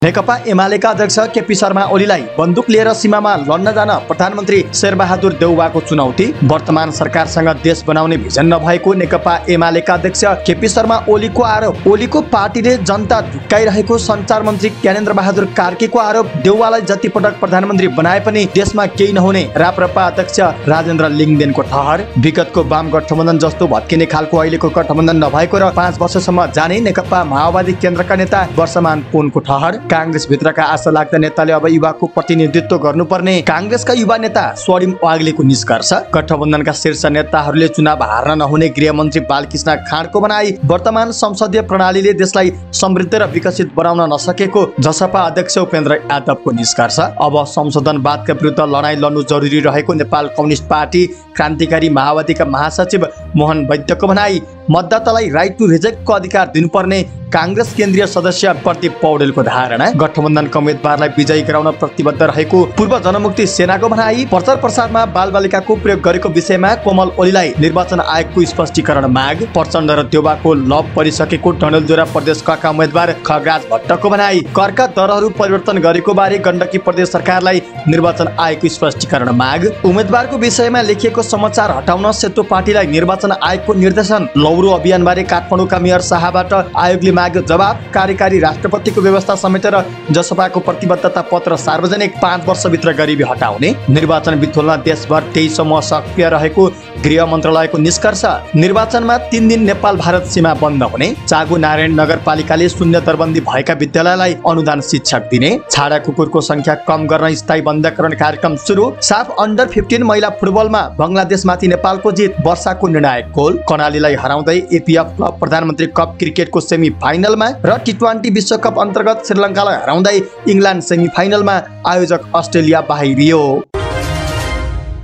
नेकपा एमालेका अध्यक्ष केपी शर्मा ओलीलाई बन्दुक लिएर सीमामा लड्न जान प्रधानमन्त्री शेरबहादुर देउवाको चुनौती। वर्तमान सरकारसँग देश बनाउने भिजन नभएको नेकपा एमालेका अध्यक्ष केपी शर्मा ओलीको आरोप। ओलीको पार्टीले जनता झुक्काइरहेको सञ्चार मन्त्री ज्ञानेन्द्र बहादुर कार्कीको आरोप। देउवालाई जति पटक प्रधानमन्त्री बनाए पनि देशमा केही नहुने राप्रपा अध्यक्ष राजेन्द्र लिङदेनको ठहर। विगतको वाम गठबन्धन जस्तो भत्किने खालको अहिलेको गठबन्धन नभएको र 5 वर्षसम्म जाने नेकपा माओवादी केन्द्रका नेता वर्षमान पुनको ठहर। कांग्रेस भित्रका आशा लाग्दा नेताले अब युवाको प्रतिनिधित्व गर्नुपर्ने कांग्रेसका युवा नेता स्वरिम वाग्लेको निष्कर्ष। गठबन्धनका शीर्ष नेताहरूले चुनाव हार्न नहुने गृहमन्त्री बालकृष्ण खाँडको भनाई। वर्तमान संसदीय प्रणालीले देशलाई समृद्ध र विकसित बनाउन नसकेको जसपा अध्यक्ष उपेन्द्र यादवको निष्कर्ष। अब संशोधनवादका विरुद्ध लडाईँ लड्नु जरुरी रहेको नेपाल कम्युनिस्ट पार्टी क्रान्तिकारी माओवादीका महासचिव मोहन वैद्यको भनाई। मतदातालाई राइट टु रिजेक्टको अधिकार दिनुपर्ने कांग्रेस केन्द्रीय सदस्य प्रदीप पौडेलको धारणा। गठबन्धनका उम्मेद्वारलाई विजयी गराउन प्रतिबद्ध रहेको पूर्व जनमुक्ति सेनाको भनाई। प्रचार प्रसारमा बालबालिकाको प्रयोग गरेको विषयमा कोमल ओलीलाई निर्वाचन आयोगको स्पष्टीकरण माग। प्रचण्ड र देउवाको लभ परिसकेको डडेलधुरा प्रदेशका उम्मेद्वार खगराज भट्टको भनाई। करका दरहरू परिवर्तन गरेको बारे गण्डकी प्रदेश सरकारलाई निर्वाचन आयोगको स्पष्टीकरण माग। उम्मेद्वारको विषयमा लेखिएको समाचार हटाउन सेतो पार्टीलाई निर्वाचन आयोगको निर्देशन। लौरो अभियानबारे काठमाडौँका मेयर शाहबाट आयोगले माग्यो जवाब। कार्यकारी राष्ट्रपतिको व्यवस्था समेटेर जसपाको प्रतिबद्धता पत्र सार्वजनिक। 5 वर्षभित्र गरिबी हटाउने। निर्वाचन बिथोल्न देशभर 23 समूह सक्रिय रहेको गृह मन्त्रालयको निष्कर्ष। निर्वाचनमा 3 दिन नेपाल भारत सीमा बन्द हुने। चागु नारायण नगरपालिकाले शून्य दरबन्दी भएका विद्यालयलाई अनुदान शिक्षक दिने। छाडा कुकुरको संख्या कम गर्न स्थायी बन्धकरण कार्यक्रम सुरु। साफ अन्डर 15 महिला फुटबलमा बङ्गलादेशमाथि नेपालको जित। वर्षाको निर्णायक गोल। कर्णालीलाई हराउँदै एपीएफ क्लब प्रधानमन्त्री कप क्रिकेटको सेमी फाइनलमा र टी20 विश्वकप अन्तर्गत श्रीलङ्कालाई हराउँदै इङ्ल्यान्ड सेमी फाइनलमा। आयोजक अस्ट्रेलिया बाहिरियो।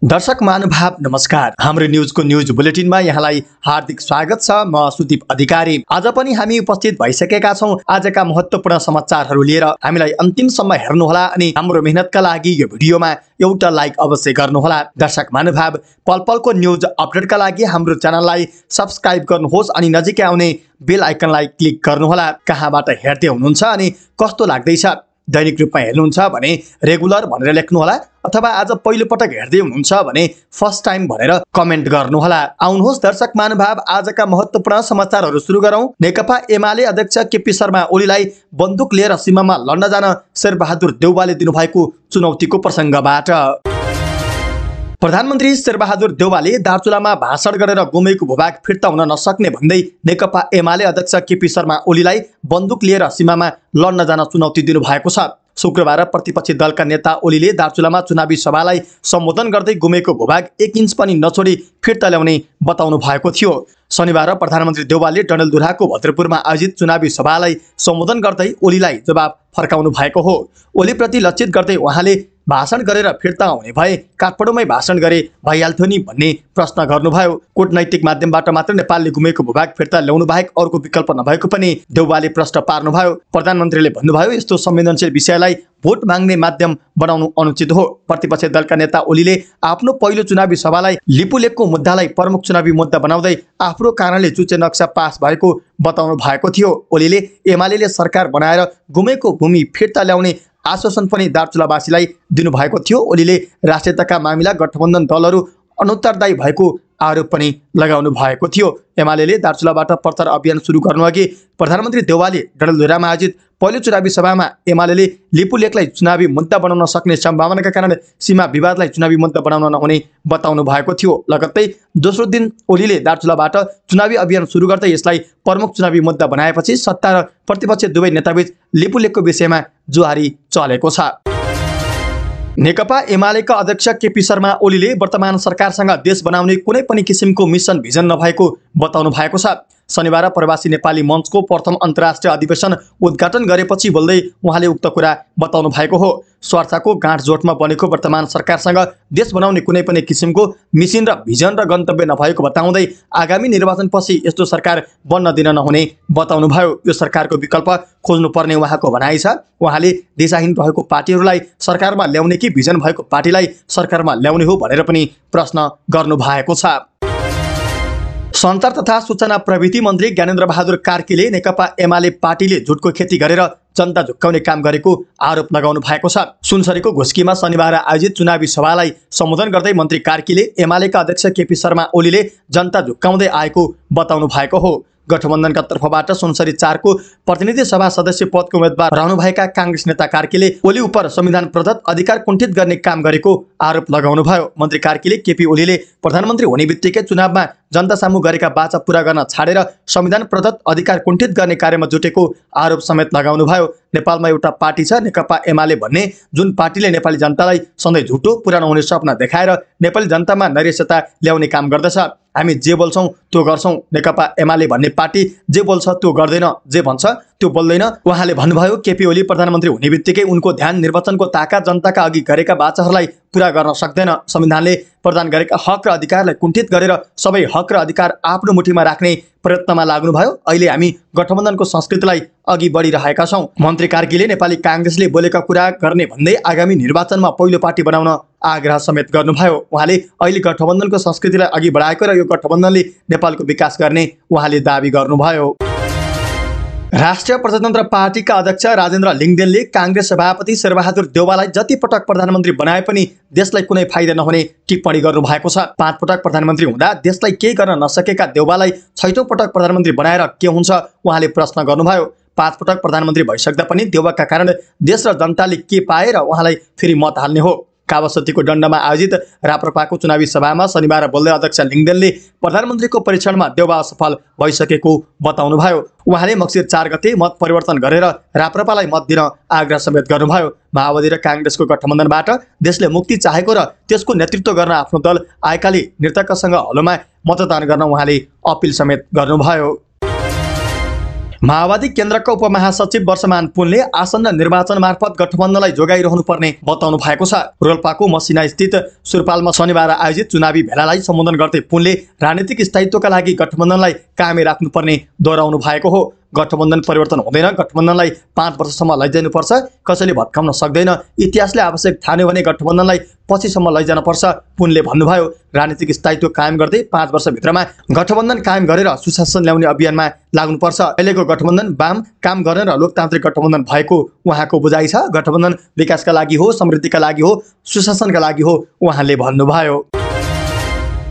दर्शक महानुभाव नमस्कार। हाम्रो न्युजको न्युज बुलेटिनमा यहाँलाई हार्दिक स्वागत छ। म सुदीप अधिकारी। आज पनि हामी उपस्थित भइसकेका छौं आजका महत्त्वपूर्ण समाचारहरू लिएर। हामीलाई अन्तिमसम्म हेर्नुहोला अनि हाम्रो मेहनतका लागि यो भिडियोमा एउटा लाइक अवश्य गर्नुहोला। दर्शक महानुभाव, पलपलको न्युज अपडेटका लागि हाम्रो च्यानललाई सब्स्क्राइब गर्नुहोस् अनि नजिकै आउने बेल आइकनलाई क्लिक गर्नुहोला। कहाँबाट हेर्दै हुनुहुन्छ अनि कस्तो लाग्दैछ? दैनिक रूपमा हेर्नुहुन्छ भने रेगुलर भनेर लेख्नुहोला, अथवा आज पहिलो पटक हेर्दै हुनुहुन्छ भने फर्स्ट टाइम भनेर कमेन्ट गर्नुहोला। आउनुहोस् दर्शक महानुभाव, आजका महत्त्वपूर्ण समाचारहरू सुरु गरौं। नेकपा एमाले अध्यक्ष केपी शर्मा ओलीलाई बन्दुक लिएर सीमामा लड्न जान शेरबहादुर देउवाले दिनुभएको चुनौतीको प्रसङ्गबाट। प्रधानमन्त्री शेरबहादुर देउवाले दार्चुलामा भाषण गरेर गुमेको भूभाग फिर्ता हुन नसक्ने भन्दै नेकपा एमाले अध्यक्ष केपी शर्मा ओलीलाई बन्दुक लिएर सीमामा लड्न जान चुनौती दिनुभएको छ। शुक्रबार प्रतिपक्षी दलका नेता ओलीले दार्चुलामा चुनावी सभालाई सम्बोधन गर्दै गुमेको भूभाग 1 इन्च पनि नछोडी फिर्ता ल्याउने बताउनु भएको थियो। शनिबार प्रधानमन्त्री देउवाले डडेलधुराको भद्रपुरमा आयोजित चुनावी सभालाई सम्बोधन गर्दै ओलीलाई जवाब फर्काउनु भएको हो। ओलीप्रति लक्षित गर्दै उहाँले भाषण गरेर फिर्ता हुने भए काठमाडौँमै भाषण गरे भइहाल्थ्यो नि भन्ने प्रश्न गर्नुभयो। कूटनैतिक माध्यमबाट मात्र नेपालले गुमेको भूभाग फिर्ता ल्याउनु बाहेक अर्को विकल्प नभएको पनि देउवाले प्रश्न पार्नुभयो। प्रधानमन्त्रीले भन्नुभयो यस्तो संवेदनशील विषयलाई भोट माग्ने माध्यम बनाउनु अनुचित हो। प्रतिपक्षी दलका नेता ओलीले आफ्नो पहिलो चुनावी सभालाई लिपुलेकको मुद्दालाई प्रमुख चुनावी मुद्दा बनाउँदै आफ्नो कारणले चुचे नक्सा पास भएको बताउनु भएको थियो। ओलीले एमालेले सरकार बनाएर गुमेको भूमि फिर्ता ल्याउने आश्वासन पनि दार्चुलावासीलाई दिनुभएको थियो। ओलीले राष्ट्रियताका मामिला गठबन्धन दलहरू अनुत्तरदायी भएको आरोप पनि लगाउनु भएको थियो। एमालेले दार्चुलाबाट प्रचार अभियान सुरु गर्नुअघि प्रधानमन्त्री देउवाले डडेलधुरामा आयोजित पहिलो चुनावी सभामा एमालेले लिपुलेकलाई चुनावी मुद्दा बनाउन सक्ने सम्भावनाका कारण सीमा विवादलाई चुनावी मुद्दा बनाउन नहुने बताउनु भएको थियो। लगत्तै दोस्रो दिन ओलीले दार्चुलाबाट चुनावी अभियान सुरु गर्दै यसलाई प्रमुख चुनावी मुद्दा बनाएपछि सत्ता र प्रतिपक्ष दुवै नेताबीच लिपुलेकको विषयमा जुहारी चलेको छ। नेकपा एमालेका अध्यक्ष केपी शर्मा ओलीले वर्तमान सरकारसँग देश बनाउने कुनै पनि किसिमको मिसन भिजन नभएको बताउनु भएको छ। शनिबार प्रवासी नेपाली मञ्चको प्रथम अन्तर्राष्ट्रिय अधिवेशन उद्घाटन गरेपछि बोल्दै उहाँले उक्त कुरा बताउनु भएको हो। स्वार्थको गाँठजोटमा बनेको वर्तमान सरकारसँग देश बनाउने कुनै पनि किसिमको मिसन र भिजन र गन्तव्य नभएको बताउँदै आगामी निर्वाचनपछि यस्तो सरकार बन्न दिन नहुने बताउनुभयो। यो सरकारको विकल्प खोज्नुपर्ने उहाँको भनाइ छ। उहाँले दिशाहीन रहेको पार्टीहरूलाई सरकारमा ल्याउने कि भिजन भएको पार्टीलाई सरकारमा ल्याउने हो भनेर पनि प्रश्न गर्नु भएको छ। सञ्चार तथा सूचना प्रविधि मन्त्री ज्ञानेन्द्र बहादुर कार्कीले नेकपा एमाले पार्टीले झुटको खेती गरेर जनता झुक्काउने काम गरेको आरोप लगाउनु भएको छ। सुनसरीको घुस्कीमा शनिबार आयोजित चुनावी सभालाई सम्बोधन गर्दै मन्त्री कार्कीले एमालेका अध्यक्ष केपी शर्मा ओलीले जनता झुक्काउँदै आएको बताउनु भएको हो। गठबन्धनका तर्फबाट सुनसरी 4 को प्रतिनिधि सभा सदस्य पदको उम्मेदवार रहनुभएका कांग्रेस नेता कार्कीले ओली उप संविधान प्रदत्त अधिकार कुण्ठित गर्ने काम गरेको आरोप लगाउनुभयो। मन्त्री कार्कीले केपी ओलीले प्रधानमन्त्री हुने बित्तिकै चुनावमा जनता सामु गरेका बाचा पूरा गर्न छाडेर संविधान प्रदत्त अधिकार कुण्ठित गर्ने कार्यमा जुटेको आरोप समेत लगाउनुभयो। नेपालमा एउटा पार्टी छ नेकपा एमाले भन्ने, जुन पार्टीले नेपाली जनतालाई सधैँ झुटो पुरा नहुने सपना देखाएर नेपाली जनतामा नैराश्यता ल्याउने काम गर्दछ। हामी जे बोल्छौं त्यो गर्छौं। नेकपा एमाले भन्ने पार्टी जे बोल्छ त्यो गर्दैन, जे भन्छ त्यो बोल्दैन। उहाँले भन्नुभयो केपी ओली प्रधानमन्त्री हुने बित्तिकै उनको ध्यान निर्वाचनको ताका जनताका अघि गरेका बाचाहरूलाई पूरा गर्न सक्दैन। संविधानले प्रदान गरेका हक र अधिकारलाई कुण्ठित गरेर सबै हक र अधिकार आफ्नो मुठीमा राख्ने प्रयत्नमा लाग्नुभयो। अहिले हामी गठबन्धनको संस्कृतिलाई अघि बढिरहेका छौं। मन्त्री कार्कीले नेपाली कांग्रेसले बोलेका कुरा गर्ने भन्दै आगामी निर्वाचनमा पहिलो पार्टी बनाउन आग्रह समेत गर्नुभयो। उहाँले अहिले गठबन्धनको संस्कृतिलाई अघि बढाएको र यो गठबन्धनले नेपालको विकास गर्ने उहाँले दाबी गर्नुभयो। राष्ट्रिय प्रजातन्त्र पार्टीका अध्यक्ष राजेन्द्र लिङदेनले कांग्रेस सभापति शेरबहादुर देउवालाई जति पटक प्रधानमन्त्री बनाए पनि देशलाई कुनै फाइदा नहुने टिप्पणी गर्नु भएको छ। 5 पटक प्रधानमन्त्री हुँदा देशलाई केही गर्न नसकेका देउवालाई 6औं पटक प्रधानमन्त्री बनाएर के हुन्छ उहाँले प्रश्न गर्नुभयो। 5 पटक प्रधानमन्त्री भइसक्दा पनि देउवाका कारण देश र जनताले के पाए र उहाँलाई फेरि मत हाल्ने हो। कावासतीको डण्डमा आयोजित राप्रपाको चुनावी सभामा शनिबार बोल्दै अध्यक्ष लिङदेनले प्रधानमन्त्रीको परीक्षणमा देउवा असफल भइसकेको बताउनुभयो। उहाँले मक्सिर 4 गते मत परिवर्तन गरेर राप्रपालाई मत दिन आग्रह समेत गर्नुभयो। माओवादी र कांग्रेसको गठबन्धनबाट देशले मुक्ति चाहेको र त्यसको नेतृत्व गर्न आफ्नो दल आएकाले निर्धक्कसँग हलोमा मतदान गर्न उहाँले अपिल समेत गर्नुभयो। माओवादी केन्द्रका उपमहासचिव वर्षमान पुनले आसन्न निर्वाचन मार्फत गठबन्धनलाई जोगाइरहनु पर्ने बताउनु भएको छ। रोल्पाको मसिना स्थित सुरपालमा शनिबार आयोजित चुनावी भेलालाई सम्बोधन गर्दै पुनले राजनीतिक स्थायित्वका लागि गठबन्धनलाई कायमै राख्नुपर्ने दोहोऱ्याउनु भएको हो। गठबन्धन परिवर्तन हुँदैन, गठबन्धनलाई 5 वर्षसम्म लैजानुपर्छ, कसैले भत्काउन सक्दैन। इतिहासले आवश्यक ठान्यो भने गठबन्धनलाई पछिसम्म लैजानुपर्छ पुनले भन्नुभयो। राजनीतिक स्थायित्व कायम गर्दै 5 वर्षभित्रमा गठबन्धन कायम गरेर सुशासन ल्याउने अभियानमा लाग्नुपर्छ। अहिलेको गठबन्धन वाम काम गर्ने र लोकतान्त्रिक गठबन्धन भएको उहाँको बुझाइ छ। गठबन्धन विकासका लागि हो, समृद्धिका लागि हो, सुशासनका लागि हो उहाँले भन्नुभयो।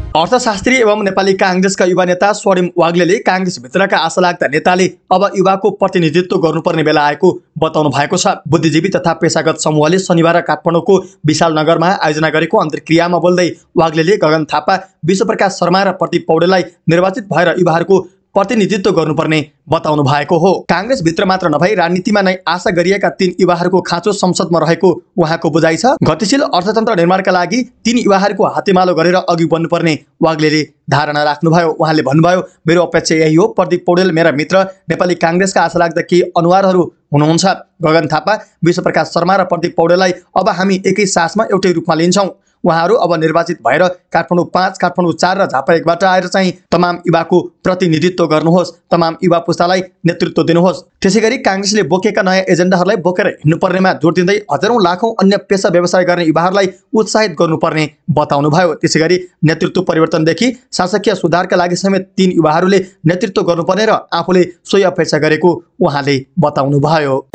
अर्थशास्त्री एवं नेपाली कांग्रेसका युवा नेता स्वर्णिम वाग्लेले कांग्रेसभित्रका आशालाग्दा नेताले अब युवाको प्रतिनिधित्व गर्नुपर्ने बेला आएको बताउनु भएको छ। बुद्धिजीवी तथा पेशागत समूहले शनिबार काठमाडौँको विशालनगरमा आयोजना गरेको अन्तर्क्रियामा बोल्दै वाग्लेले गगन थापा, विश्वप्रकाश शर्मा र प्रदीप पौडेललाई निर्वाचित भएर युवाहरूको प्रतिनिधित्व गर्नुपर्ने बताउनु भएको हो। कांग्रेस भित्र मात्र नभई राजनीतिमा नै आशा गरिएका 3 युवाहरूको खाँचो संसदमा रहेको उहाँको बुझाइ छ। गतिशील अर्थतन्त्र निर्माणका लागि 3 युवाहरूको हातेमालो गरेर अघि बढ्नुपर्ने वाग्लेले धारणा राख्नुभयो। उहाँले भन्नुभयो, मेरो अपेक्षा यही हो। प्रदीप पौडेल मेरा मित्र, नेपाली कांग्रेसका आशालाग्दा केही अनुहारहरू हुनुहुन्छ। गगन थापा, विश्वप्रकाश शर्मा र प्रदीप पौडेललाई अब हामी एकै सासमा एउटै रूपमा लिन्छौँ। उहाँहरू अब निर्वाचित भएर काठमाडौँ 5, काठमाडौँ 4 र झापा 1 बाट आएर चाहिँ तमाम युवाको प्रतिनिधित्व गर्नुहोस्, तमाम युवा पुस्तालाई नेतृत्व दिनुहोस्। त्यसैगरी कांग्रेसले बोकेका नयाँ एजेन्डाहरूलाई बोकेर हिँड्नुपर्नेमा जोड दिँदै हजारौं लाखौं अन्य पेशा व्यवसाय गर्ने युवाहरूलाई उत्साहित गर्नुपर्ने बताउनुभयो। त्यसैगरी नेतृत्व परिवर्तनदेखि शासकीय सुधारका लागि समेत 3 युवाहरूले नेतृत्व गर्नुपर्ने र आफूले सोही अपेक्षा गरेको उहाँले बताउनुभयो।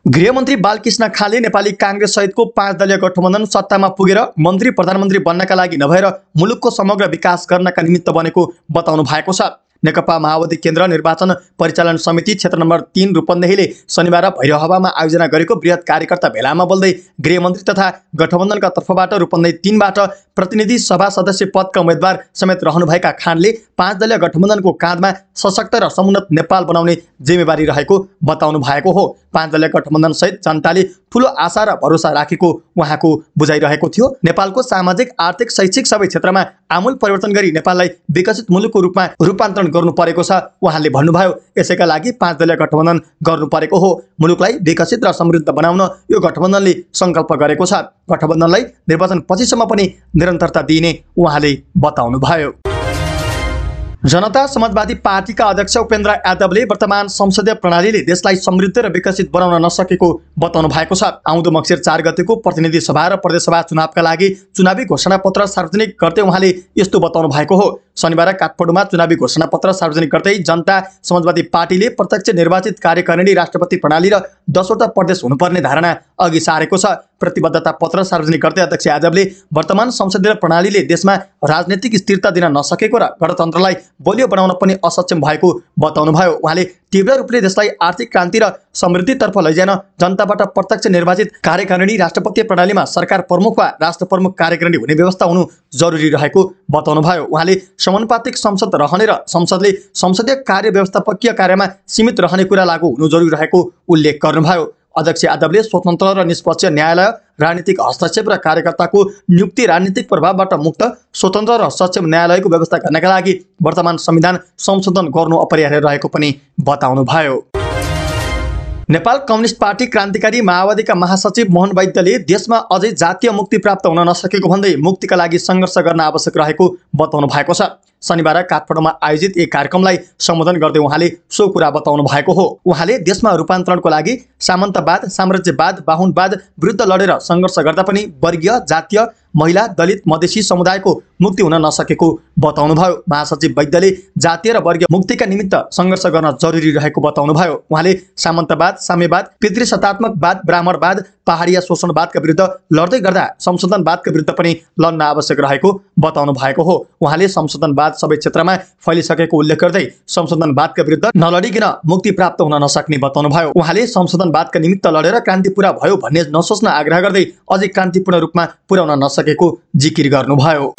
गृहमन्त्री बालकृष्ण खाँले नेपाली कांग्रेस सहितको 5 दलीय गठबन्धन सत्तामा पुगेर मन्त्री प्रधानमन्त्री बन्नका लागि नभएर मुलुकको समग्र विकास गर्नका निमित्त बनेको बताउनु भएको छ। नेकपा माओवादी केन्द्र निर्वाचन परिचालन समिति क्षेत्र नम्बर 3 रूपन्देहीले शनिबार भैरहवामा आयोजना गरेको बृहत कार्यकर्ता भेलामा बोल्दै गृहमन्त्री तथा गठबन्धनका तर्फबाट रूपन्देही 3 बाट प्रतिनिधि सभा सदस्य पदका उम्मेदवार समेत रहनुभएका खानले 5 दलीय गठबन्धनको काँधमा सशक्त र समुन्नत नेपाल बनाउने जिम्मेवारी रहेको बताउनु भएको हो। 5 दलीय गठबन्धन सहित जनताले ठूलो आशा र भरोसा राखेको उहाँको बुझाइरहेको थियो। नेपालको सामाजिक, आर्थिक, शैक्षिक सबै क्षेत्रमा आमूल परिवर्तन गरी नेपाललाई विकसित मुलुकको रूपमा रूपान्तरण गर्नु परेको छ उहाँले भन्नुभयो। यसैका लागि 5 दलीय गठबन्धन गर्नु परेको हो। मुलुकलाई विकसित र समृद्ध बनाउन यो गठबन्धनले संकल्प गरेको छ। गठबन्धनलाई निर्वाचन पछिसम्म पनि निरन्तरता दिइने उहाँले बताउनुभयो। जनता समाजवादी पार्टीका अध्यक्ष उपेन्द्र यादवले वर्तमान संसदीय प्रणालीले देशलाई समृद्ध र विकसित बनाउन नसकेको बताउनु भएको छ। आउँदो मङ्सिर 4 गतेको प्रतिनिधि सभा र प्रदेशसभा चुनावका लागि चुनावी घोषणापत्र सार्वजनिक गर्दै उहाँले यस्तो बताउनु भएको हो। शनिबार काठमाडौँमा चुनावी घोषणापत्र सार्वजनिक गर्दै जनता समाजवादी पार्टीले प्रत्यक्ष निर्वाचित कार्यकारिणी राष्ट्रपति प्रणाली र 10वटा प्रदेश हुनुपर्ने धारणा अघि सारेको छ। प्रतिबद्धता पत्र सार्वजनिक गर्दै अध्यक्ष यादवले वर्तमान संसदीय प्रणालीले देशमा राजनीतिक स्थिरता दिन नसकेको र गणतन्त्रलाई बलियो बनाउन पनि असक्षम भएको बताउनुभयो। उहाँले तीव्र रूपले देशलाई आर्थिक क्रान्ति र समृद्धितर्फ लैजान जनताबाट प्रत्यक्ष निर्वाचित कार्यकारिणी राष्ट्रपति प्रणालीमा सरकार प्रमुख वा राष्ट्र प्रमुख कार्यकारिणी हुने व्यवस्था हुनु जरुरी रहेको बताउनुभयो। उहाँले समानुपातिक संसद रहने र संसदले संसदीय कार्य व्यवस्थापकीय कार्यमा सीमित रहने कुरा लागू हुनु जरुरी रहेको उल्लेख गर्नुभयो। अध्यक्ष यादवले स्वतन्त्र र निष्पक्ष न्यायालय, राजनीतिक हस्तक्षेप र कार्यकर्ताको नियुक्ति राजनीतिक प्रभावबाट मुक्त स्वतन्त्र र सक्षम न्यायालयको व्यवस्था गर्नका लागि वर्तमान संविधान संशोधन गर्नु अपरिहार्य रहेको पनि बताउनुभयो। नेपाल कम्युनिस्ट पार्टी क्रान्तिकारी माओवादीका महासचिव मोहन वैद्यले देशमा अझै जातीय मुक्ति प्राप्त हुन नसकेको भन्दै मुक्तिका लागि सङ्घर्ष गर्न आवश्यक रहेको बताउनु भएको छ। शनिबार काठमाडौँमा आयोजित एक कार्यक्रमलाई सम्बोधन गर्दै उहाँले सो कुरा बताउनु भएको हो। उहाँले देशमा रूपान्तरणको लागि सामन्तवाद, साम्राज्यवाद, बाहुनवाद विरुद्ध लडेर सङ्घर्ष गर्दा पनि वर्गीय, जातीय, महिला, दलित, मधेसी समुदायको मुक्ति हुन नसकेको बताउनुभयो। महासचिव वैद्यले जातीय र वर्गीय मुक्तिका निमित्त सङ्घर्ष गर्न जरुरी रहेको बताउनुभयो। उहाँले सामन्तवाद, साम्यवाद, पितृसत्तात्मकवाद, ब्राह्मणवाद, पहाडिया शोषणवादका विरुद्ध लड्दै गर्दा संशोधनवादका विरुद्ध पनि लड्न आवश्यक रहेको बताउनु भएको हो। उहाँले संशोधनवाद सबै क्षेत्रमा फैलिसकेको उल्लेख गर्दै संशोधनवादका विरुद्ध नलडिकन मुक्ति प्राप्त हुन नसक्ने बताउनुभयो। उहाँले संशोधनवादका निमित्त लडेर क्रान्ति पूरा भयो भन्ने नसोच्न आग्रह गर्दै अझै क्रान्तिपूर्ण रूपमा पुर्याउन नसकेको जिकिर गर्नुभयो।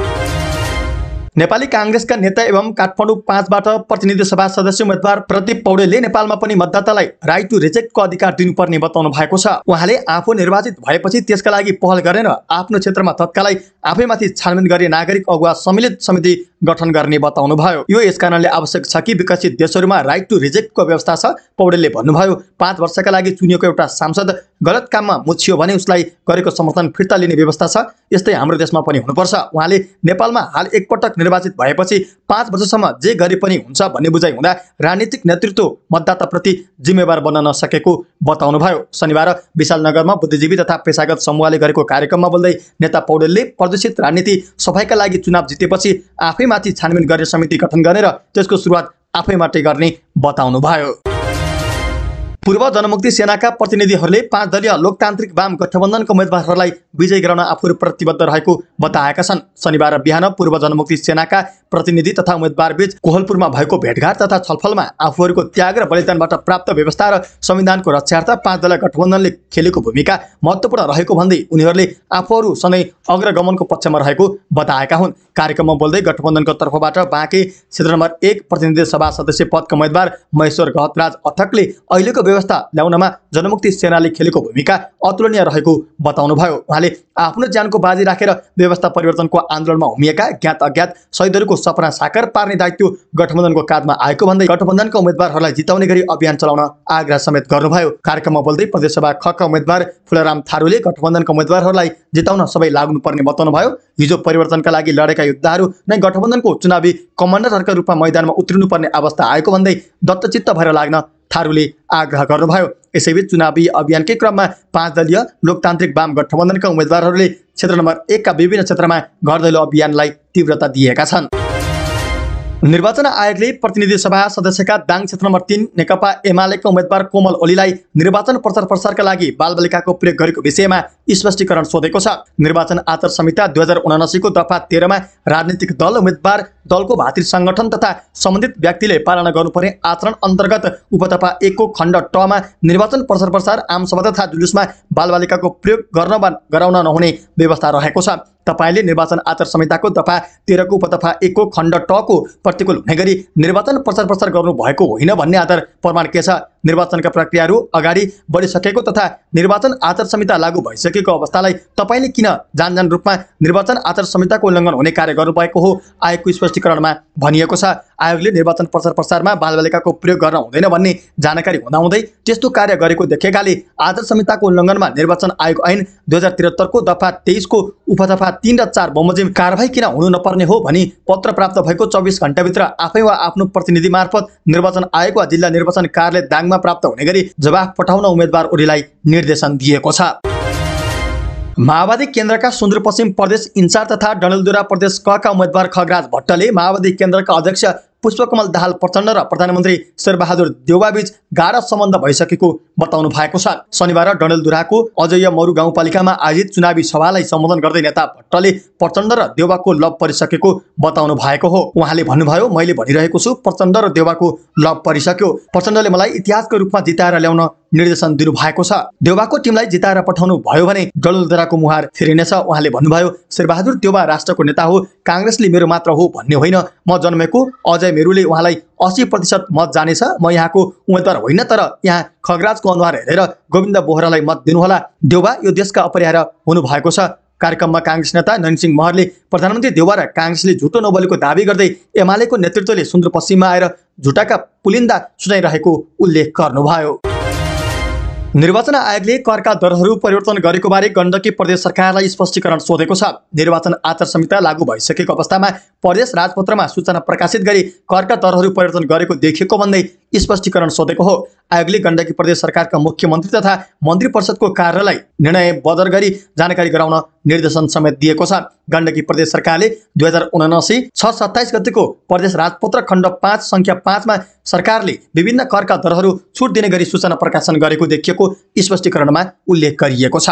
नेपाली कांग्रेसका नेता एवं काठमाडौँ 5बाट प्रतिनिधि सभा सदस्य उम्मेदवार प्रदीप पौडेलले नेपालमा पनि मतदातालाई राइट टु रिजेक्टको अधिकार दिनुपर्ने बताउनु भएको छ। उहाँले आफू निर्वाचित भएपछि त्यसका लागि पहल गरेर आफ्नो क्षेत्रमा तत्कालै आफैमाथि छानबिन गरी नागरिक अगुवा सम्मिलित समिति गठन गर्ने बताउनुभयो। यो यस कारणले आवश्यक छ कि विकसित देशहरूमा राइट टु रिजेक्टको व्यवस्था छ। पौडेलले भन्नुभयो, 5 वर्षका लागि चुनिएको एउटा सांसद गलत काममा मुछियो भने उसलाई गरेको समर्थन फिर्ता लिने व्यवस्था छ। यस्तै हाम्रो देशमा पनि हुनुपर्छ। उहाँले नेपालमा हाल एकपटक निर्वाचित भएपछि 5 वर्षसम्म जे गरे पनि हुन्छ भन्ने बुझाइ हुँदा राजनीतिक नेतृत्व मतदाताप्रति जिम्मेवार बन्न नसकेको बताउनुभयो। शनिबार विशालनगरमा बुद्धिजीवी तथा पेशागत समूहले गरेको कार्यक्रममा बोल्दै नेता पौडेलले प्रदूषित राजनीति सफाइका लागि चुनाव जितेपछि आफैमाथि छानबिन गर्ने समिति गठन गरेर त्यसको सुरुवात आफैमाथि गर्ने बताउनुभयो। पूर्व जनमुक्ति सेनाका प्रतिनिधिहरूले 5 दलीय लोकतान्त्रिक वाम गठबन्धनका उम्मेदवारहरूलाई विजयी गराउन आफूहरू प्रतिबद्ध रहेको बताएका छन्। शनिबार बिहान पूर्व जनमुक्ति सेनाका प्रतिनिधि तथा उम्मेदवार बीच कोहलपुरमा भएको भेटघाट तथा छलफलमा आफूहरूको त्याग र बलिदानबाट प्राप्त व्यवस्था र संविधानको रक्षार्थ 5 दलीय गठबन्धनले खेलेको भूमिका महत्त्वपूर्ण रहेको भन्दै उनीहरूले आफूहरू सधैँ अग्रगमनको पक्षमा रहेको बताएका हुन्। कार्यक्रममा बोल्दै गठबन्धनको तर्फबाट बाँके क्षेत्र नम्बर 1 प्रतिनिधि सभा सदस्य पदका उम्मेदवार महेश्वर गहतराज अठकले अहिलेको व्यवस्था ल्याउनमा जनमुक्ति सेनाले खेलेको भूमिका अतुलनीय रहेको बताउनुभयो। उहाँले आफ्नो ज्यानको बाजी राखेर व्यवस्था परिवर्तनको आन्दोलनमा होमिएका ज्ञात अज्ञात शहीदहरूको सपना साकार पार्ने दायित्व गठबन्धनको काँधमा आएको भन्दै गठबन्धनका उम्मेदवारहरूलाई जिताउने गरी अभियान चलाउन आग्रह समेत गर्नुभयो। कार्यक्रममा बोल्दै प्रदेशसभा खका उम्मेदवार फुलराम थारूले गठबन्धनका उम्मेदवारहरूलाई जिताउन सबै लाग्नुपर्ने बताउनुभयो। हिजो परिवर्तनका लागि लडेका योद्धाहरू नै गठबन्धनको चुनावी कमान्डरहरूका रूपमा मैदानमा उत्रिनुपर्ने अवस्था आएको भन्दै दत्तचित्त भएर लाग्न थारूले आग्रह गर्नुभयो। यसैबीच चुनावी अभियानकै क्रममा 5 दलीय लोकतान्त्रिक वाम गठबन्धनका उम्मेदवारहरूले क्षेत्र नम्बर 1 का विभिन्न क्षेत्रमा घर दैलो अभियानलाई तीव्रता दिएका छन्। निर्वाचन आयोगले प्रतिनिधि सभा सदस्यका दाङ क्षेत्र नम्बर 3 नेकपा एमालेका उम्मेदवार कोमल ओलीलाई निर्वाचन प्रचार प्रसारका लागि बालबालिकाको प्रयोग गरेको विषयमा स्पष्टीकरण सोधेको छ। निर्वाचन आचार संहिता 2079 को दफा 13 मा राजनीतिक दल, उम्मेदवार, दलको भातृ संगठन तथा सम्बन्धित व्यक्तिले पालना गर्नुपर्ने आचरण अन्तर्गत उपदफा 1 को खण्ड ट मा निर्वाचन प्रचार आमसभा तथा जुलुसमा बालबालिकाको प्रयोग गर्न वा गराउन नहुने व्यवस्था रहेको छ। तपाईले निर्वाचन आचार संहिताको दफा 13 को उपदफा 1 को खण्ड ट को प्रतिकूल हुने गरी निर्वाचन प्रचार गर्नु भएको होइन भन्ने आधार प्रमाण के छ? निर्वाचनका प्रक्रियाहरू अगाडि बढिसकेको तथा निर्वाचन आचार संहिता लागू भइसकेको भइसकेको अवस्थालाई तपाईले किन जानजान रूपमा निर्वाचन आचार संहिताको उल्लङ्घन हुने कार्य गर्नुभएको हो आयोगको स्पष्टीकरणमा भनिएको छ। आयोगले निर्वाचन प्रचार प्रसारमा बालबालिकाको प्रयोग गर्न हुँदैन भन्ने जानकारी हुँदाहुँदै त्यस्तो कार्य गरेको देखेकाले आचार संहिताको उल्लङ्घनमा निर्वाचन आयोग ऐन 2073 को दफा 23 को उपदफा 3 र 4 बमोजिम कारबाही किन हुनु नपर्ने हो भनी पत्र प्राप्त भएको 24 घण्टाभित्र आफै वा आफ्नो प्रतिनिधि मार्फत निर्वाचन आयोग वा जिल्ला निर्वाचन कार्यालय दाङमा प्राप्त हुने गरी जवाफ पठाउन उम्मेदवार ओलीलाई निर्देशन दिएको छ। माओवादी केन्द्रका सुदूरपश्चिम प्रदेश इन्चार्ज तथा डडेलधुरा प्रदेश क का उम्मेदवार खगराज भट्टले माओवादी केन्द्रका अध्यक्ष पुष्पकमल दाहाल प्रचण्ड र प्रधानमन्त्री शेरबहादुर देउवाबीच गाढा सम्बन्ध भइसकेको बताउनु भएको छ। शनिबार डडेलधुराको अजय मरु गाउँपालिकामा आयोजित चुनावी सभालाई सम्बोधन गर्दै नेता भट्टले प्रचण्ड र देउवाको लभ परिसकेको बताउनु भएको हो। उहाँले भन्नुभयो, मैले भनिरहेको छु प्रचण्ड र देउवाको लभ परिसक्यो। प्रचण्डले मलाई इतिहासको रूपमा जिताएर ल्याउन निर्देशन दिनु भएको छ। देउवाको टिमलाई जिताएर पठाउनु भयो भने डडेलधुराको मुहार फेरिनेछ। उहाँले भन्नुभयो, शेरबहादुर देउवा राष्ट्रको नेता हो, काङ्ग्रेसले मेरो मात्र हो भन्ने होइन। म जन्मेको अजय मेरुले उहाँलाई 80% मत जानेछ। म यहाँको उम्मेदवार होइन, तर यहाँ खगराजको अनुहार हेरेर गोविन्द बोहरालाई मत दिनुहोला। देउवा यो देशका अपरिहार्य हुनु भएको छ। कार्यक्रममा काङ्ग्रेस नेता नयनसिंह महरले प्रधानमन्त्री देउवा र काङ्ग्रेसले झुटो नबोलेको दावी गर्दै एमालेको नेतृत्वले सुदूरपश्चिममा आएर झुटाका पुलिन्दा सुनाइरहेको उल्लेख गर्नुभयो। निर्वाचन आयोगले करका दरहरू परिवर्तन गरेको बारे गण्डकी प्रदेश सरकारलाई स्पष्टीकरण सोधेको छ। निर्वाचन आचार संहिता लागू भइसकेको अवस्थामा प्रदेश राजपत्रमा सूचना प्रकाशित गरी करका दरहरू परिवर्तन गरेको देखिएको भन्दै स्पष्टीकरण सोधेको हो। आयोगले गण्डकी प्रदेश सरकारका मुख्यमन्त्री तथा मन्त्री परिषदको कार्यलाई निर्णय बदर गरी जानकारी गराउन निर्देशन समेत दिएको छ। गण्डकी प्रदेश सरकारले 2079 6 27 गतेको प्रदेश राजपत्र खण्ड 5 संख्या 5 मा सरकारले विभिन्न करका दरहरू छुट दिने गरी सूचना प्रकाशन गरेको देखिएको स्पष्टीकरणमा उल्लेख गरिएको छ।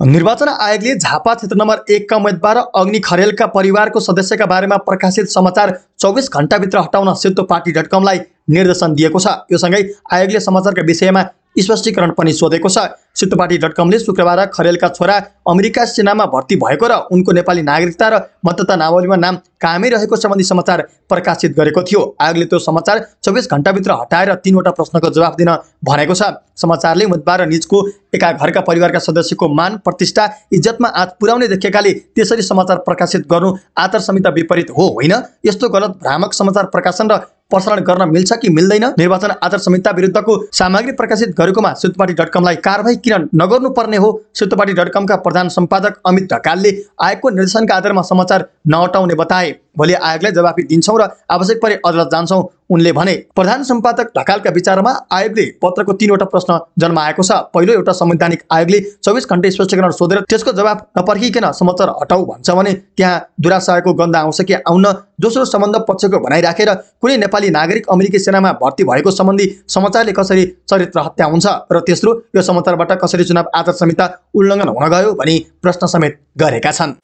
निर्वाचन आयोगले झापा क्षेत्र नम्बर 1 का उम्मेदवार अग्नि खरेलका परिवारको सदस्यका बारेमा प्रकाशित समाचार 24 घण्टाभित्र हटाउन सेतोपार्टी.com लाई निर्देशन दिएको छ। यो सँगै आयोगले समाचारका विषयमा स्पष्टीकरण पनि सोधेको छ। सेतोपार्टी.com ले शुक्रबार खरेलका छोरा अमेरिका सेनामा भर्ती भएको र उनको नेपाली नागरिकता र मतदाता नावलीमा नाम कायमै रहेको सम्बन्धी समाचार प्रकाशित गरेको थियो। आयोगले त्यो समाचार 24 घण्टाभित्र हटाएर 3 वटा प्रश्नको जवाफ दिन भनेको छ। समाचारले उम्मेदवार र निजको एका घरका परिवारका सदस्यको मान प्रतिष्ठा इज्जतमा आँच पुर्याउने देखेकाले त्यसरी समाचार प्रकाशित गर्नु आचार संहिता विपरीत हो होइन। यस्तो गलत भ्रामक समाचार प्रकाशन र प्रसारण गर्न मिल्छ कि मिल्दैन? निर्वाचन आचार संहिता विरुद्धको सामग्री प्रकाशित गरेकोमा सेतोपार्टी.com लाई कारबाही किन नगर्नु पर्ने हो? सेतोपार्टी.com का प्रधान सम्पादक अमित ढकालले आयोगको निर्देशनका आधारमा समाचार नहटाउने बताए। भोलि आयोगलाई जवाफी दिन्छौं र आवश्यक परे अदालत जान्छौं उनले भने। प्रधान सम्पादक ढकालका विचारमा आयोगले पत्रको 3 वटा प्रश्न जन्माएको छ। पहिलो, एउटा संवैधानिक आयोगले 24 घण्टे स्पष्टीकरण सोधेर त्यसको जवाफ नपर्खिकन समाचार हटाऊ भन्छ भने त्यहाँ दुराशयको गन्ध आउँछ कि आउन? दोस्रो, सम्बन्ध पक्षको भनाइ राखेर कुनै नेपाली नागरिक अमेरिकी सेनामा भर्ती भएको सम्बन्धी समाचारले कसरी चरित्र हत्या हुन्छ? र तेस्रो, यो समाचारबाट कसरी चुनाव आचार संहिता उल्लङ्घन हुन गयो भनी प्रश्न समेत गरेका छन्।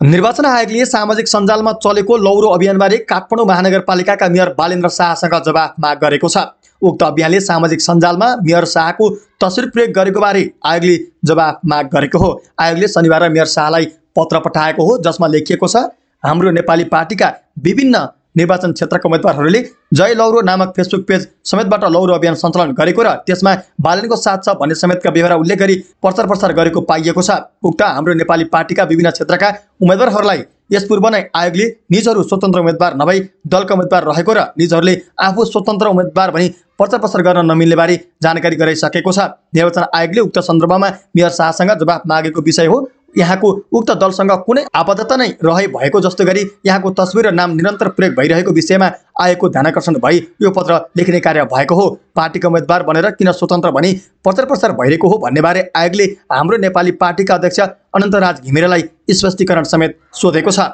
निर्वाचन आयोगले सामाजिक सञ्जालमा चलेको लौरो अभियानबारे काठमाडौँ महानगरपालिकाका मेयर बालेन्द्र शाहसँग जवाफ माग गरेको छ। उक्त अभियानले सामाजिक सञ्जालमा मेयर शाहको तस्बिर प्रयोग गरेको बारे आयोगले जवाफ माग गरेको हो। आयोगले शनिबार मेयर शाहलाई पत्र पठाएको हो, जसमा लेखिएको छ, हाम्रो नेपाली पार्टीका विभिन्न निर्वाचन क्षेत्रका उम्मेदवारहरूले जय लौरो नामक फेसबुक पेज समेतबाट लौरो अभियान सञ्चालन गरेको र त्यसमा बालेनको साथ छ भन्ने समेतका बेहोरा उल्लेख गरी प्रचार प्रसार गरेको पाइएको छ। उक्त हाम्रो नेपाली पार्टीका विभिन्न क्षेत्रका उम्मेदवारहरूलाई यस पूर्व नै आयोगले निजहरू स्वतन्त्र उम्मेदवार नभई दलका उम्मेदवार रहेको र निजहरूले आफू स्वतन्त्र उम्मेदवार भनी प्रचार प्रसार गर्न नमिल्ने बारे जानकारी गराइसकेको छ। निर्वाचन आयोगले उक्त सन्दर्भमा मेयर शाहसँग जवाफ मागेको विषय हो। यहाँको उक्त दलसँग कुनै आपद्धता नै रहे भएको जस्तो गरी यहाँको तस्बिर र नाम निरन्तर प्रयोग भइरहेको विषयमा आयोगको ध्यानाकर्षण भई यो पत्र लेख्ने कार्य भएको हो। पार्टीका उम्मेदवार बनेर किन स्वतन्त्र भनी प्रचार प्रसार भइरहेको हो भन्ने बारे आयोगले हाम्रो नेपाली पार्टीका अध्यक्ष अनन्तराज घिमिरेलाई स्पष्टीकरण समेत सोधेको छ।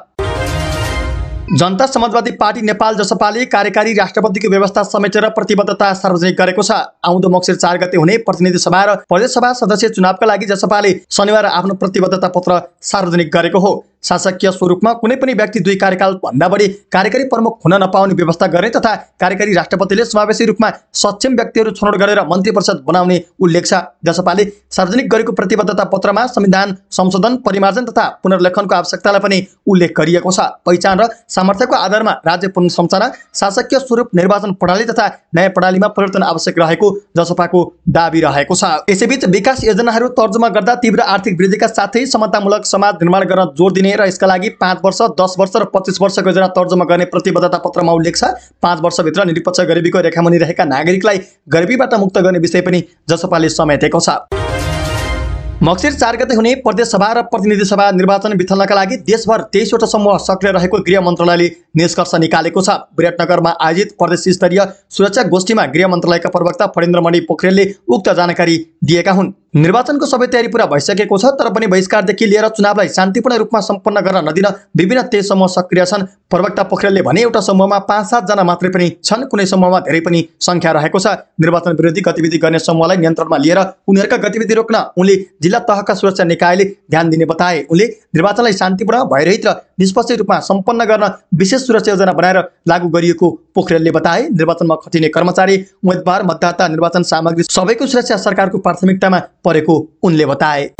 जनता समाजवादी पार्टी नेपाल जसपाले कार्यकारी राष्ट्रपतिको व्यवस्था समेटेर प्रतिबद्धता सार्वजनिक गरेको छ। आउँदो मक्सिर 4 गते हुने प्रतिनिधि सभा र प्रदेश सभा सदस्य चुनावका लागि जसपाले शनिबार आफ्नो प्रतिबद्धता पत्र सार्वजनिक गरेको हो। शासकीय स्वरूपमा कुनै पनि व्यक्ति 2 कार्यकाल भन्दा बढी कार्यकारी प्रमुख हुन नपाउने व्यवस्था गर्ने तथा कार्यकारी राष्ट्रपतिले समावेशी रूपमा सक्षम व्यक्तिहरू छनौट गरेर मन्त्री परिषद बनाउने उल्लेख छ। जसपाले सार्वजनिक गरेको प्रतिबद्धता पत्रमा संविधान संशोधन, परिमार्जन तथा पुनर्लेखनको आवश्यकतालाई पनि उल्लेख गरिएको छ। पहिचान र सामर्थ्यको आधारमा राज्य पुनर्संरचना, शासकीय स्वरूप, निर्वाचन प्रणाली तथा न्याय प्रणालीमा परिवर्तन आवश्यक रहेको जसपाको दाबी रहेको छ। यसैबीच विकास योजनाहरू तर्जुमा गर्दा तीव्र आर्थिक वृद्धिका साथै समतामूलक समाज निर्माण गर्न जोड दिने र यसका लागि 5 वर्ष, 10 वर्ष र 25 वर्षको योजना तर्जुमा गर्ने प्रतिबद्धता पत्रमा उल्लेख छ। 5 वर्षभित्र निरपेक्ष गरिबीको रेखामुनि रहेका नागरिकलाई गरिबीबाट मुक्त गर्ने विषय पनि जसपाले समेटेको छ। मक्सिर 4 गते हुने प्रदेश सभा र प्रतिनिधि सभा निर्वाचन बिथल्नका लागि देशभर 23 वटा समूह सक्रिय रहेको गृह मन्त्रालयले निष्कर्ष निकालेको छ। विराटनगरमा आयोजित प्रदेश स्तरीय सुरक्षा गोष्ठीमा गृह मन्त्रालयका प्रवक्ता फणेन्द्रमणि पोखरेलले उक्त जानकारी दिएका हुन्। निर्वाचनको सबै तयारी पूरा भइसकेको छ, तर पनि बहिष्कारदेखि लिएर चुनावलाई शान्तिपूर्ण रूपमा सम्पन्न गर्न नदिन विभिन्न 23 समूह सक्रिय छन्। प्रवक्ता पोखरेलले भने एउटा समूहमा 5-7 जना मात्रै पनि छन्, कुनै समूहमा धेरै पनि संख्या रहेको छ। निर्वाचन विरोधी गतिविधि गर्ने समूहलाई नियन्त्रणमा लिएर उनीहरूका गतिविधि रोक्न उनले जिल्ला तहका सुरक्षा निकायले ध्यान दिने बताए। उनले निर्वाचनलाई शान्तिपूर्ण, भयरहित र निष्पक्ष रूपमा सम्पन्न गर्न विशेष सुरक्षा योजना बनाएर लागू गरिएको पोखरेलले बताए। निर्वाचनमा खटिने कर्मचारी, उम्मेदवार, मतदाता, निर्वाचन सामग्री सबैको सुरक्षा सरकारको प्राथमिकतामा परेको उनले बताए।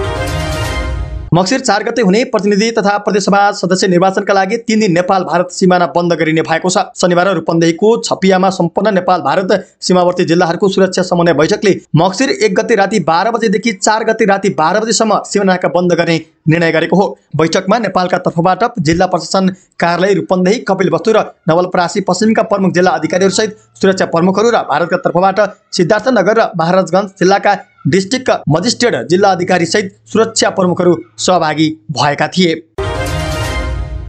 मक्सिर 4 गते हुने प्रतिनिधि तथा प्रदेशसभा सदस्य निर्वाचनका लागि 3 दिन नेपाल भारत सिमाना बन्द गरिने भएको छ। शनिबार रूपन्देहीको छपियामा सम्पन्न नेपाल भारत सीमावर्ती जिल्लाहरूको सुरक्षा समन्वय बैठकले मक्सिर 1 गते राति 12 बजेदेखि 4 गते राति 12 बजेसम्म सिमानाका बन्द गर्ने निर्णय गरेको हो। बैठकमा नेपालका तर्फबाट जिल्ला प्रशासन कार्यालय रूपन्देही, कपिलवस्तु र नवलपरासी पश्चिमका प्रमुख जिल्ला अधिकारीहरूसहित सुरक्षा प्रमुखहरू र भारतका तर्फबाट सिद्धार्थनगर र महाराजगञ्ज जिल्लाका डिस्ट्रिक्ट मजिस्ट्रेट जिल्ला अधिकारी सहित सुरक्षा प्रमुखहरू सहभागी भएका थिए।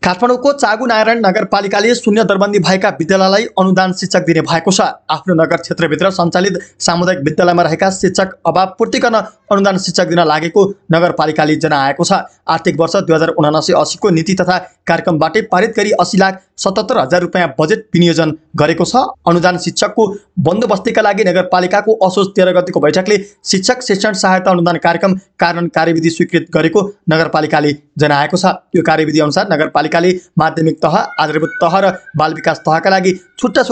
काठमाडौँको चागु नारायण नगरपालिकाले शून्य दरबन्दी भएका विद्यालयलाई अनुदान शिक्षक दिने भएको छ। आफ्नो नगर क्षेत्रभित्र सञ्चालित सामुदायिक विद्यालयमा रहेका शिक्षक अभाव पूर्ति गर्न अनुदान शिक्षक दिन लागेको नगरपालिकाले जनाएको छ। आर्थिक वर्ष 2079-80 को नीति तथा कार्यक्रमबाटै पारित गरी 80,77,000 रुपैयाँ बजेट विनियोजन गरेको छ। अनुदान शिक्षकको बन्दोबस्तीका लागि नगरपालिकाको असोज 13 गतेको बैठकले शिक्षक शिक्षण सहायता अनुदान कार्यक्रम कार्यान्वयन कार्यविधि स्वीकृत गरेको नगरपालिकाले जनाएको छ। यो कार्यविधि अनुसार नगरपालिकाले माध्यमिक तह, आधारभूत तह र बाल विकास तहका लागि छुट्टा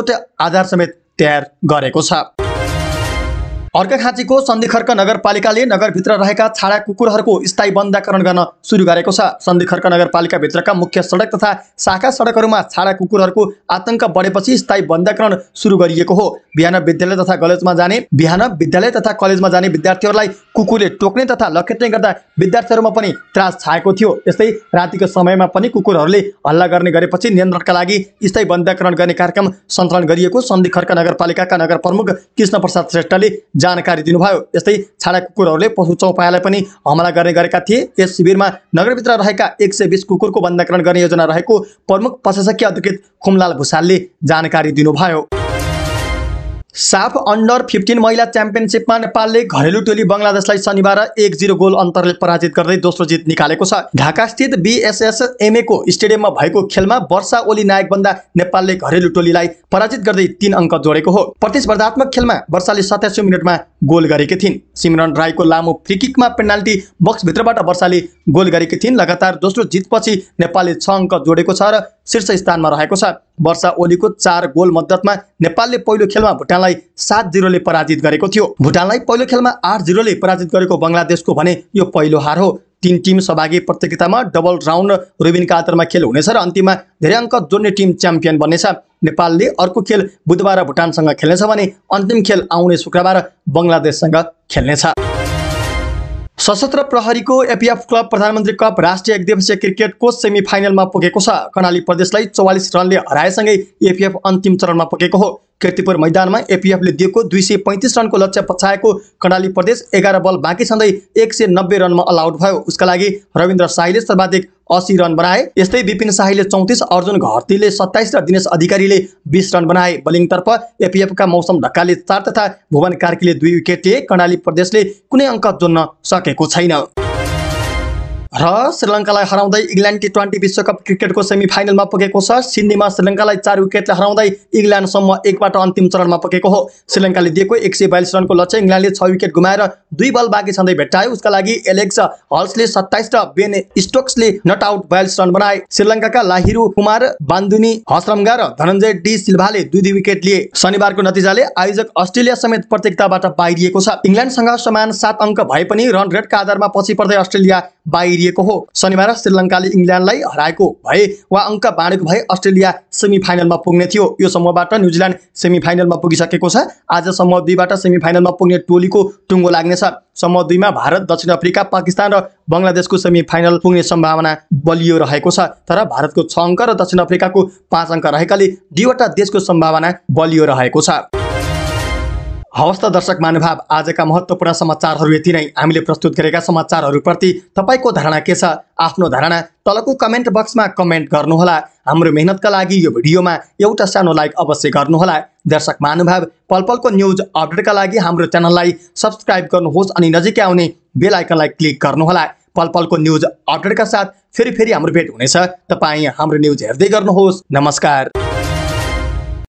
आधार समेत तयार गरेको छ। अर्घाखाँचीको सन्धिखर्क नगरपालिकाले नगरभित्र रहेका छाडा कुकुरहरूको स्थायी बन्दाकरण गर्न सुरु गरेको छ। सन्धिखर्क नगरपालिकाभित्रका मुख्य सडक तथा शाखा सडकहरूमा छाडा कुकुरहरूको आतंक बढेपछि स्थायी बन्दाकरण सुरु गरिएको हो। बिहान विद्यालय तथा कलेजमा जाने विद्यार्थीहरूलाई कुकुरले टोक्ने तथा लखेट्ने गर्दा विद्यार्थीहरूमा पनि त्रास छाएको थियो। यस्तै रातिको समयमा पनि कुकुरहरूले हल्ला गर्ने गरेपछि नियन्त्रणका लागि स्थायी बन्दाकरण गर्ने कार्यक्रम सञ्चालन गरिएको सन्धिखर्क नगरपालिकाका नगर प्रमुख कृष्ण प्रसाद श्रेष्ठले जानकारी दिनुभयो। यस्तै छाडा कुकुरहरूले पशु चौपायालाई पनि हमला गर्ने गरेका थिए। यस शिविरमा नगरभित्र रहेका 120 कुकुरको बन्दाकरण गर्ने योजना रहेको प्रमुख प्रशासकीय अधिकृत खुमलाल भुसालले जानकारी दिनुभयो। साफ अन्डर 15 महिला च्याम्पियनसिपमा नेपालले घरेलु टोली बङ्गलादेशलाई शनिबार 1-0 गोल अन्तरले पराजित गर्दै दोस्रो जित निकालेको छ। ढाकास्थित BSSMA को स्टेडियममा भएको खेलमा वर्षा ओली नायक बन्दा नेपालले घरेलु टोलीलाई पराजित गर्दै 3 अङ्क जोडेको हो। प्रतिस्पर्धात्मक खेलमा वर्षाले 87 मिनेटमा गोल गरेकी थिइन्। सिमरन राईको लामो फ्रीकिकमा पेनाल्टी बक्सभित्रबाट वर्षाले गोल गरेकी थिइन्। लगातार दोस्रो जितपछि नेपालले 6 अङ्क जोडेको छ र शीर्ष स्थानमा रहेको छ। वर्षा ओलीको 4 गोल मद्दतमा नेपालले पहिलो खेलमा भुटानलाई 7-0 ले पराजित गरेको थियो। भुटानलाई पहिलो खेलमा 8-0 ले पराजित गरेको बङ्गलादेशको भने यो पहिलो हार हो। 3 टिम सहभागी प्रतियोगितामा डबल राउन्ड रोबिनका आधारमा खेल हुनेछ र अन्तिममा धेरै अङ्क जोड्ने टिम च्याम्पियन बन्नेछ। नेपालले अर्को खेल बुधबार भुटानसँग खेल्नेछ भने अन्तिम खेल आउने शुक्रबार बङ्गलादेशसँग खेल्नेछ। सशस्त्र प्रहरीको एपीएफ क्लब प्रधानमन्त्री कप राष्ट्रिय एकदिवसीय क्रिकेटको सेमिफाइनलमा पुगेको छ। कर्णाली प्रदेशलाई 44 रनले हराएसँगै एपीएफ अन्तिम चरणमा पुगेको हो। कीर्तिपुर मैदानमा एपीएफले दिएको 235 रनको लक्ष्य पछाएको कर्णाली प्रदेश 11 बल बाँकी छँदै 190 रनमा अल आउट भयो। उसका लागि रविन्द्र शाहीले सर्वाधिक 80 रन बनाए। यस्तै विपिन शाहीले 34, अर्जुन घरतीले 27 र दिनेश अधिकारीले 20 रन बनाए। बलिङतर्फ एपीएफका मौसम ढकालले 4 तथा भुवन कार्कीले 2 विकेट लिए। कर्णाली प्रदेशले कुनै अङ्क जोड्न सकेको छैन। र श्रीलङ्कालाई हराउँदै इङ्ल्यान्ड T20 विश्वकप क्रिकेटको सेमिफाइनलमा पुगेको छ। सिडनीमा श्रीलङ्कालाई 4 विकेटले हराउँदै इङ्ल्यान्डसम्म एकबाट अन्तिम चरणमा पुगेको हो। श्रीलङ्काले दिएको 142 रनको लक्ष्य इङ्ल्यान्डले 6 विकेट गुमाएर 2 बल बाँकी छँदै भेट्टायो। उसका लागि एलेक्स हल्सले 27 र बेन स्टोक्सले नट आउट 42 रन बनाए। श्रीलङ्काका लाहिरू कुमार बान्दुनी हसरमगा र धनञ्जय डी सिल्भाले 2 विकेट लिए। शनिबारको नतिजाले आयोजक अस्ट्रेलिया समेत प्रतियोगिताबाट बाहिरिएको छ। इङ्ल्यान्डसँग समान 7 अङ्क भए पनि रन रेटका आधारमा पछि पर्दै अस्ट्रेलिया बाहिरिएको हो। शनिबार श्रीलङ्काले इङ्ल्यान्डलाई हराएको भए वा अङ्क बाँडेको भए अस्ट्रेलिया सेमिफाइनलमा पुग्ने थियो। यो समूहबाट न्युजिल्यान्ड सेमिफाइनलमा पुगिसकेको छ। आज समूह 2 बाट सेमिफाइनलमा पुग्ने टोलीको टुङ्गो लाग्नेछ। समूह 2 मा भारत, दक्षिण अफ्रिका, पाकिस्तान र बङ्गलादेशको सेमिफाइनल पुग्ने सम्भावना बलियो रहेको छ। तर भारतको 6 अङ्क र दक्षिण अफ्रिकाको 5 अङ्क रहेकाले 2 वटा देशको सम्भावना बलियो रहेको छ। हवस् त दर्शक महानुभाव, आजका महत्त्वपूर्ण समाचारहरू यति नै। हामीले प्रस्तुत गरेका समाचारहरूप्रति तपाईँको धारणा के छ? आफ्नो धारणा तलको कमेन्ट बक्समा कमेन्ट गर्नुहोला। हाम्रो मेहनतका लागि यो भिडियोमा एउटा सानो लाइक अवश्य गर्नुहोला। दर्शक महानुभाव, पलपलको न्युज अपडेटका लागि हाम्रो च्यानललाई सब्स्क्राइब गर्नुहोस् अनि नजिकै आउने बेल आइकनलाई क्लिक गर्नुहोला। पलपलको न्युज अपडेटका साथ फेरि हाम्रो भेट हुनेछ। तपाईँ हाम्रो न्युज हेर्दै गर्नुहोस्। नमस्कार।